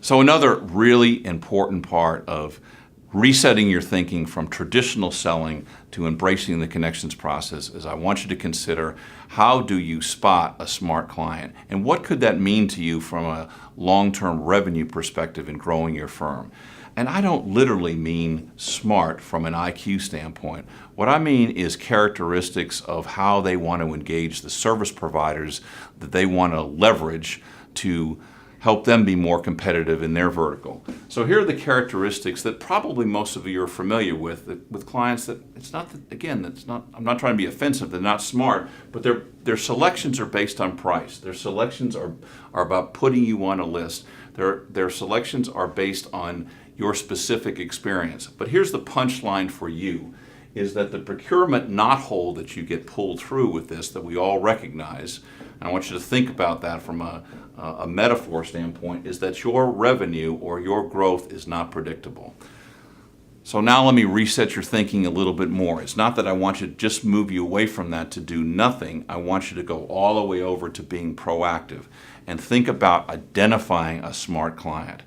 So another really important part of resetting your thinking from traditional selling to embracing the connections process is I want you to consider, how do you spot a smart client? And what could that mean to you from a long-term revenue perspective in growing your firm? And I don't literally mean smart from an IQ standpoint. What I mean is characteristics of how they want to engage the service providers that they want to leverage to help them be more competitive in their vertical. So here are the characteristics that probably most of you are familiar with clients that it's not that, again, that's not, I'm not trying to be offensive, they're not smart, but their selections are based on price. Their selections are about putting you on a list. Their selections are based on your specific experience. But here's the punchline for you, is that the procurement knothole that you get pulled through with this, that we all recognize, and I want you to think about that from a metaphor standpoint, is that your revenue or your growth is not predictable. So now let me reset your thinking a little bit more. It's not that I want you to just move you away from that to do nothing. I want you to go all the way over to being proactive and think about identifying a smart client.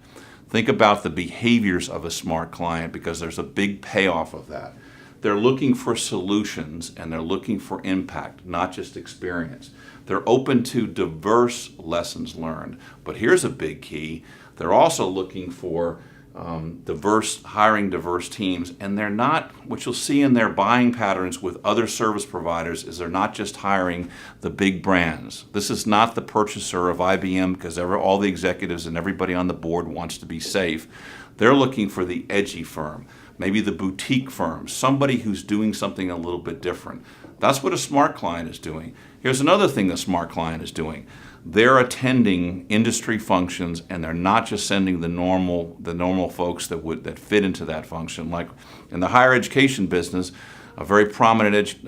Think about the behaviors of a smart client, because there's a big payoff of that. They're looking for solutions and they're looking for impact, not just experience. They're open to diverse lessons learned. But here's a big key. They're also looking for hiring diverse teams. And they're not, what you'll see in their buying patterns with other service providers, is they're not just hiring the big brands. This is not the purchaser of IBM because all the executives and everybody on the board wants to be safe. They're looking for the edgy firm, maybe the boutique firm, somebody who's doing something a little bit different. That's what a smart client is doing. Here's another thing the smart client is doing. They're attending industry functions, and they're not just sending the normal folks that fit into that function. Like in the higher education business, a very prominent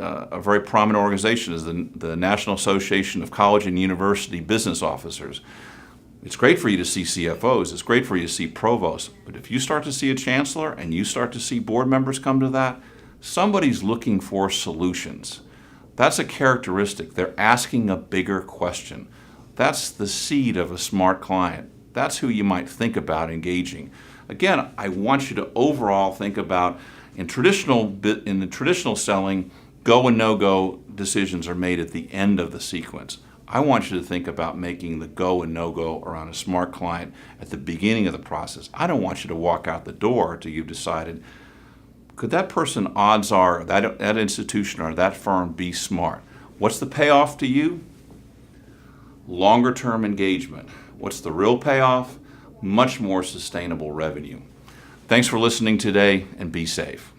organization is the National Association of College and University Business Officers. It's great for you to see CFOs, it's great for you to see provosts, but if you start to see a chancellor and you start to see board members come to that, somebody's looking for solutions. That's a characteristic. They're asking a bigger question. That's the seed of a smart client. That's who you might think about engaging. Again, I want you to overall think about, in the traditional selling, go and no-go decisions are made at the end of the sequence. I want you to think about making the go and no-go around a smart client at the beginning of the process. I don't want you to walk out the door until you've decided, could that person, odds are, that institution or that firm be smart? What's the payoff to you? Longer term engagement. What's the real payoff? Much more sustainable revenue. Thanks for listening today, and be safe.